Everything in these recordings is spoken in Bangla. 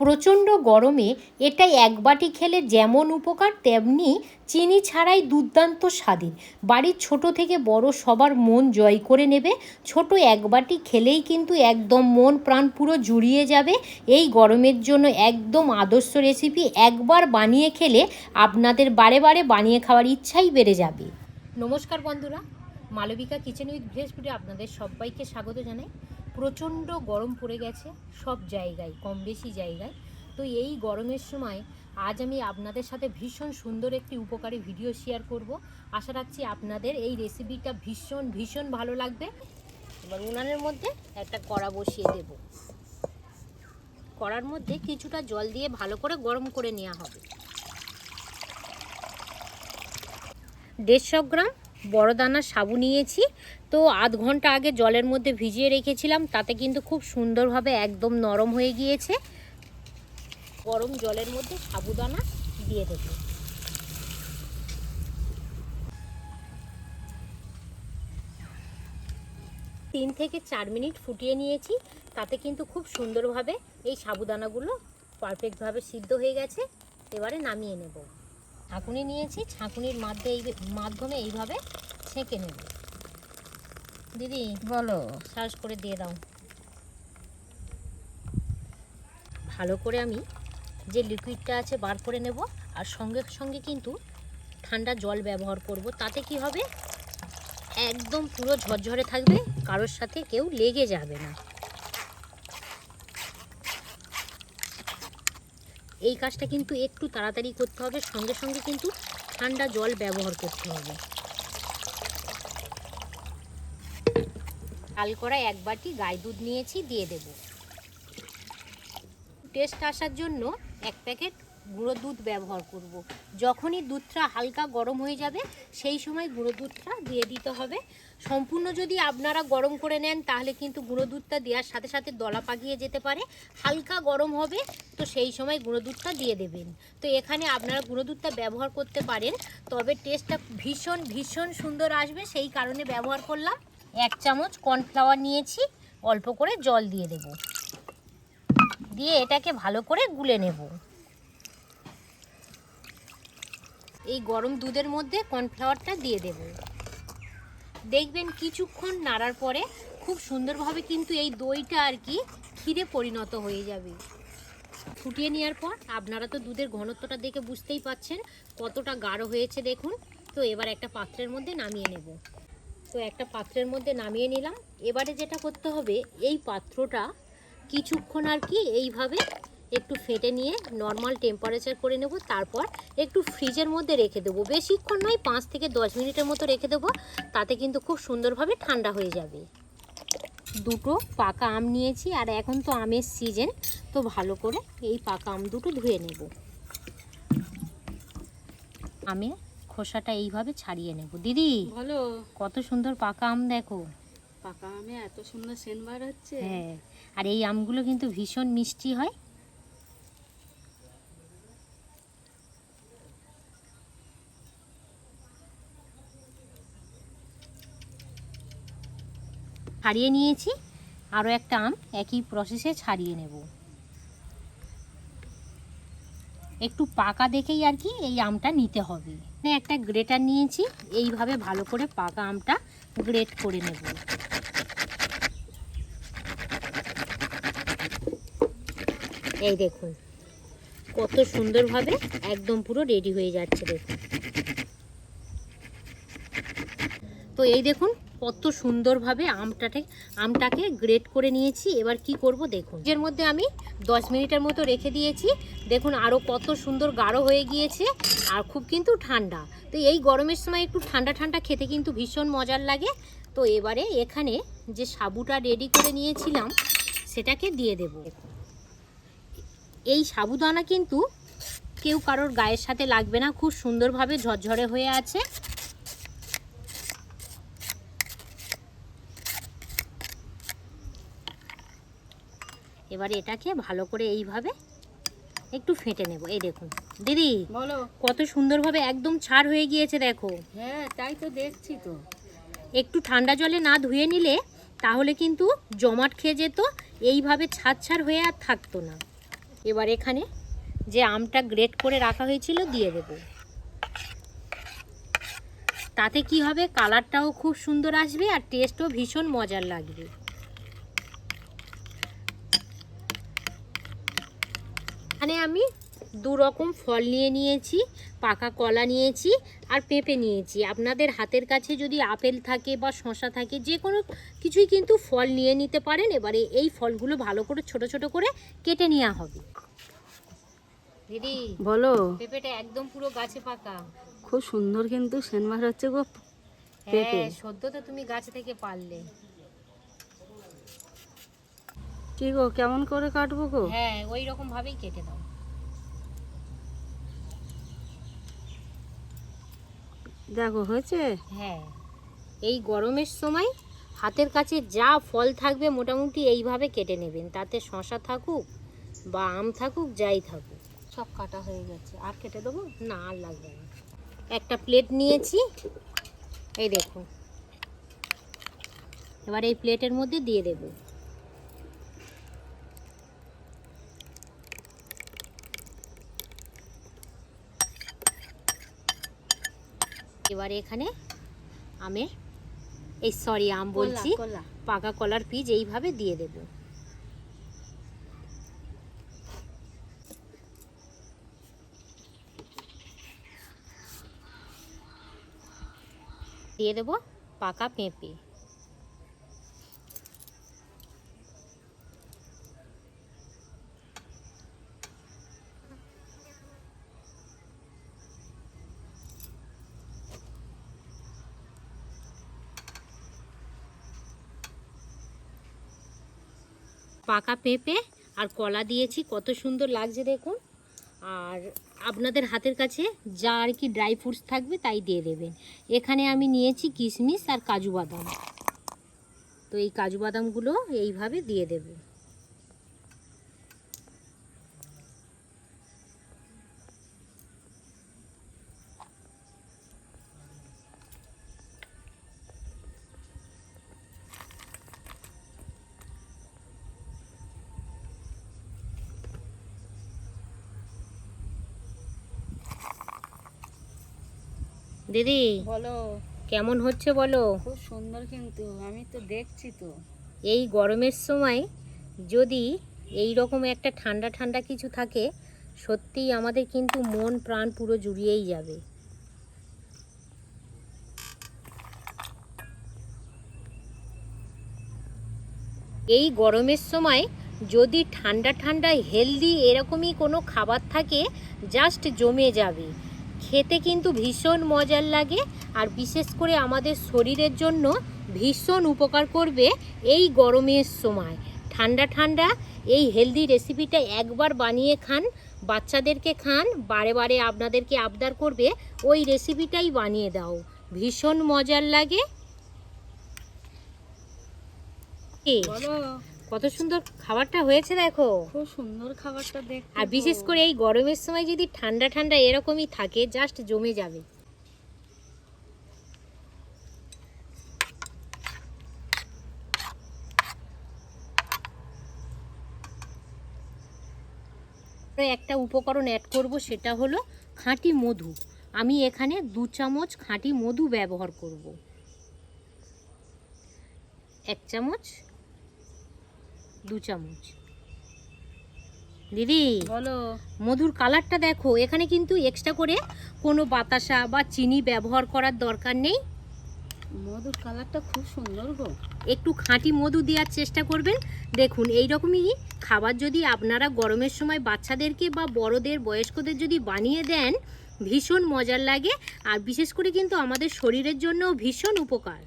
প্রচণ্ড গরমে এটা এক বাটি খেলে যেমন উপকার তেমনি চিনি ছাড়াই দুর্দান্ত স্বাদের। বাড়ির ছোট থেকে বড় সবার মন জয় করে নেবে। ছোট এক বাটি খেলেই কিন্তু একদম মন প্রাণ পুরো জুড়িয়ে যাবে। এই গরমের জন্য একদম আদর্শ রেসিপি। একবার বানিয়ে খেলে আপনাদের বারে বারে বানিয়ে খাওয়ার ইচ্ছাই বেড়ে যাবে। নমস্কার বন্ধুরা, মালবিকা কিচেন উইথ ভিলেজ ফুডে আপনাদের সবাইকে স্বাগত জানাই। প্রচণ্ড গরম পড়ে গেছে সব জায়গায়, কম বেশি জায়গায়। তো এই গরমের সময় আজ আমি আপনাদের সাথে ভীষণ সুন্দর একটি উপকারী ভিডিও শেয়ার করব। আশা রাখছি আপনাদের এই রেসিপিটা ভীষণ ভীষণ ভালো লাগবে। এবার উনানের মধ্যে একটা কড়া বসিয়ে দেব। কড়ার মধ্যে কিছুটা জল দিয়ে ভালো করে গরম করে নেওয়া হবে। 150 গ্রাম বড় দানার সাবু নিয়েছি। তো আধ ঘন্টা আগে জলের মধ্যে ভিজিয়ে রেখেছিলাম, তাতে কিন্তু খুব সুন্দরভাবে একদম নরম হয়ে গিয়েছে। গরম জলের মধ্যে সাবুদানা দিয়ে দেব। তিন থেকে 4 মিনিট ফুটিয়ে নিয়েছি, তাতে কিন্তু খুব সুন্দরভাবে এই সাবুদানাগুলো পারফেক্টভাবে সিদ্ধ হয়ে গেছে। এবারে নামিয়ে নেব। ছাঁকুনি নিয়েছি, ছাঁকুনির মাধ্যমে এইভাবে ছেঁকে নেব। দিদি বলো, সার্চ করে দিয়ে দাও। ভালো করে আমি যে লিকুইডটা আছে বার করে নেব, আর সঙ্গে সঙ্গে কিন্তু ঠান্ডা জল ব্যবহার করব। তাতে কি হবে, একদম পুরো ঝরঝরে থাকবে, কারোর সাথে কেউ লেগে যাবে না। এই কাজটা কিন্তু একটু তাড়াতাড়ি করতে হবে, সঙ্গে সঙ্গে কিন্তু ঠান্ডা জল ব্যবহার করতে হবে। চাল করা 1 বাটি গাই দুধ নিয়েছি, দিয়ে দেব। টেস্ট আসার জন্য 1 প্যাকেট গুঁড়ো দুধ ব্যবহার করব। যখনই দুধটা হালকা গরম হয়ে যাবে সেই সময় গুঁড়ো দুধটা দিয়ে দিতে হবে। সম্পূর্ণ যদি আপনারা গরম করে নেন তাহলে কিন্তু গুঁড়ো দুধটা দেওয়ার সাথে সাথে দলা পাকিয়ে যেতে পারে। হালকা গরম হবে তো সেই সময় গুঁড়ো দুধটা দিয়ে দেবেন। তো এখানে আপনারা গুঁড়ো দুধটা ব্যবহার করতে পারেন, তবে টেস্টটা ভীষণ ভীষণ সুন্দর আসবে, সেই কারণে ব্যবহার করলাম। 1 চামচ কর্নফ্লাওয়ার নিয়েছি, অল্প করে জল দিয়ে দেব। দিয়ে এটাকে ভালো করে গুলে নেব। এই গরম দুধের মধ্যে কর্নফ্লাওয়ারটা দিয়ে দেব। দেখবেন কিছুক্ষণ নাড়ার পরে খুব সুন্দরভাবে কিন্তু এই দইটা আর কি ক্ষীরে পরিণত হয়ে যাবে। ফুটিয়ে নেওয়ার পর আপনারা তো দুধের ঘনত্বটা দেখে বুঝতেই পাচ্ছেন কতটা গাঢ় হয়েছে, দেখুন। তো এবার একটা পাত্রের মধ্যে নামিয়ে নেব। তো একটা পাত্রের মধ্যে নামিয়ে নিলাম। এবারে যেটা করতে হবে, এই পাত্রটা কিছুক্ষণ আর কি এইভাবে একটু ফেটে নিয়ে নর্মাল টেম্পারেচার করে নেব। তারপর একটু ফ্রিজের মধ্যে রেখে দেবো। বেশিক্ষণ নয়, 5 থেকে 10 মিনিটের মতো রেখে দেবো। তাতে কিন্তু খুব সুন্দরভাবে ঠান্ডা হয়ে যাবে। 2টো পাকা আম নিয়েছি, আর এখন তো আমের সিজন, তো ভালো করে এই পাকা আম দুটো ধুয়ে নেব। আমের খোসাটা এইভাবে ছাড়িয়ে নেব। দিদি বলো, কত সুন্দর পাকা আম, দেখো। পাকা আমে এত সুন্দর সেন্ট বার হচ্ছে। হ্যাঁ, আর এই আমগুলো কিন্তু ভীষণ মিষ্টি হয়। ছাড়িয়ে নিয়েছি, আরও একটা আম একই প্রসেসে ছাড়িয়ে নেব। একটু পাকা দেখেই আর কি এই আমটা নিতে হবে। একটা গ্রেটার নিয়েছি, এইভাবে ভালো করে পাকা আমটা গ্রেট করে নেব। এই দেখুন কত সুন্দরভাবে একদম পুরো রেডি হয়ে যাচ্ছে, দেখুন। তো এই দেখুন কত সুন্দরভাবে আমটাকে গ্রেট করে নিয়েছি। এবার কি করব দেখুন, এর মধ্যে আমি 10 মিনিটের মতো রেখে দিয়েছি। দেখুন আরও কত সুন্দর গাঢ় হয়ে গিয়েছে, আর খুব কিন্তু ঠান্ডা। তো এই গরমের সময় একটু ঠান্ডা ঠান্ডা খেতে কিন্তু ভীষণ মজার লাগে। তো এবারে এখানে যে সাবুটা রেডি করে নিয়েছিলাম সেটাকে দিয়ে দেব। এই সাবুদানা কিন্তু কেউ কারোর গায়ের সাথে লাগবে না, খুব সুন্দরভাবে ঝরঝরে হয়ে আছে। এবারে এটাকে ভালো করে এইভাবে একটু ফেটে নেব। এই দেখুন দিদি, বলো, কত সুন্দরভাবে একদম ছাড় হয়ে গিয়েছে, দেখো। হ্যাঁ তাই তো দেখছি। তো একটু ঠান্ডা জলে না ধুয়ে নিলে তাহলে কিন্তু জমাট খেয়ে যেত, এইভাবে ছাড় ছাড় হয়ে আর থাকতো না। এবার এখানে যে আমটা গ্রেট করে রাখা হয়েছিল দিয়ে দেব। তাতে কি হবে, কালারটাও খুব সুন্দর আসবে আর টেস্টও ভীষণ মজার লাগবে। এখানে আমি দু রকম ফল নিয়ে নিয়েছি, পাকা কলা নিয়েছি আর পেঁপে নিয়েছি। আপনাদের হাতের কাছে যদি আপেল থাকে বা শসা থাকে, যে কোনো কিছুই কিন্তু ফল নিয়ে নিতে পারেন। এবারে এই ফলগুলো ভালো করে ছোট ছোট করে কেটে নেওয়া হবে। দিদি বলো, পেঁপেটা একদম পুরো গাছে পাকা। খুব সুন্দর কিন্তু সেন বার হচ্ছে গো। পেঁপে হ্যাঁ, সদ্য তো তুমি গাছ থেকে পারলে। কি গো, কেমন করে কাটবো গো? হ্যাঁ, ওই রকম ভাবেই কেটে দাও। দেখো হয়েছে। হ্যাঁ, এই গরমের সময় হাতের কাছে যা ফল থাকবে মোটামুটি এইভাবে কেটে নেবেন। তাতে শসা থাকুক বা আম থাকুক, যাই থাকুক। সব কাটা হয়ে গেছে, আর কেটে দেবো? না, আর লাগবে না। একটা প্লেট নিয়েছি, এই দেখুন। এবার এই প্লেটের মধ্যে দিয়ে দেব। এবার এখানে আম বলছি, কলা। পাকা কলার পিস এইভাবে দিয়ে দেব। দিয়ে দেব পাকা পেঁপে। পাকা পেঁপে আর কলা দিয়েছি, কত সুন্দর লাগছে দেখুন। আর আপনাদের হাতের কাছে যা আর কি ড্রাই ফ্রুটস থাকবে তাই দিয়ে দেবেন। এখানে আমি নিয়েছি কিশমিশ আর কাজু বাদাম। তো এই কাজু বাদামগুলো এইভাবে দিয়ে দেব। দিদি বলো, কেমন হচ্ছে বলো? খুব সুন্দর কিন্তু, আমি তো দেখছি তো। এই গরমের সময় যদি এই রকম একটা ঠান্ডা ঠান্ডা কিছু থাকে, সত্যিই আমাদের কিন্তু মন প্রাণ পুরো জুড়িয়েই যাবে। এই গরমের সময় যদি ঠান্ডা ঠান্ডা হেলদি এরকমই কোনো খাবার থাকে, জাস্ট জমে যাবে। খেতে কিন্তু ভীষণ মজার লাগে আর বিশেষ করে আমাদের শরীরের জন্য ভীষণ উপকার করবে। এই গরমের সময় ঠান্ডা ঠান্ডা এই হেলদি রেসিপিটা একবার বানিয়ে খান, বাচ্চাদেরকে খান, বারে বারে আপনাদেরকে আবদার করবে ওই রেসিপিটাই বানিয়ে দাও, ভীষণ মজার লাগে। বলো, কত সুন্দর খাবারটা হয়েছে দেখো। খুব সুন্দর খাবারটা দেখতে। আর বিশেষ করে এই গরমের সময় যদি ঠান্ডা ঠান্ডা এরকমই থাকে, জাস্ট জমে যাবে। একটা উপকরণ অ্যাড করব, সেটা হলো খাঁটি মধু। আমি এখানে 2 চামচ খাঁটি মধু ব্যবহার করব। 1 চামচ, 2 চামচ। দিদি বলো, মধুর কালারটা দেখো। এখানে কিন্তু এক্সট্রা করে কোনো বাতাসা বা চিনি ব্যবহার করার দরকার নেই। মধুর কালারটা খুব সুন্দর গো। একটু খাঁটি মধু দেওয়ার চেষ্টা করবেন। দেখুন, এই রকমই খাবার যদি আপনারা গরমের সময় বাচ্চাদেরকে বা বড়দের বয়স্কদের যদি বানিয়ে দেন, ভীষণ মজার লাগে আর বিশেষ করে কিন্তু আমাদের শরীরের জন্যও ভীষণ উপকার।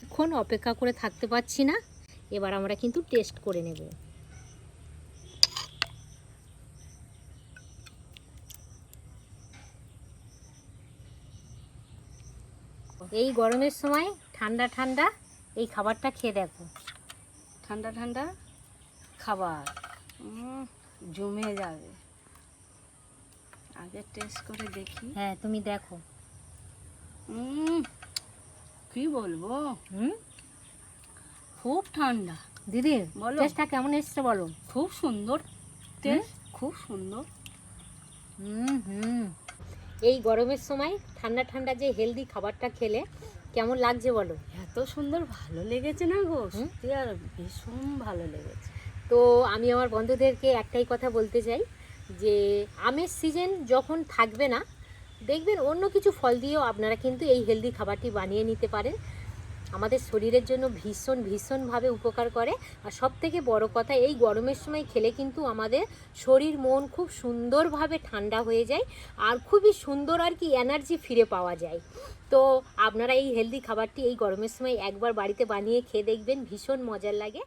এখন অপেক্ষা করে থাকতে পারছি না, এবার আমরা কিন্তু টেস্ট করে নেব। এই গরমের সময় ঠান্ডা ঠান্ডা এই খাবারটা খেয়ে দেখো। ঠান্ডা ঠান্ডা খাবার জমে যাবে। আগে টেস্ট করে দেখি। হ্যাঁ, তুমি দেখো। কি বলবো, হুম, খুব ঠান্ডা। দিদি বলো। টেস্টটা কেমন এসছে বলো? খুব সুন্দর টেস্ট। খুব সুন্দর। হুম। এই গরমের সময় ঠান্ডা ঠান্ডা যে হেলদি খাবারটা খেলে কেমন লাগছে বলো? এত সুন্দর, ভালো লেগেছে না গো, হুম? সত্যি আর ভীষণ ভালো লেগেছে। তো আমি আমার বন্ধুদেরকে একটাই কথা বলতে চাই যে আমের সিজন যখন থাকবে না, দেখবেন অন্য কিছু ফল দিয়েও আপনারা কিন্তু এই হেলদি খাবারটি বানিয়ে নিতে পারেন। আমাদের শরীরের জন্য ভীষণভাবে উপকার করে। আর সব থেকে বড় কথা, এই গরমের সময় খেলে কিন্তু আমাদের শরীর মন খুব সুন্দরভাবে ঠান্ডা হয়ে যায় আর খুবই সুন্দর আর কি এনার্জি ফিরে পাওয়া যায়। তো আপনারা এই হেলদি খাবারটি এই গরমের সময় একবার বাড়িতে বানিয়ে খেয়ে দেখবেন, ভীষণ মজার লাগে।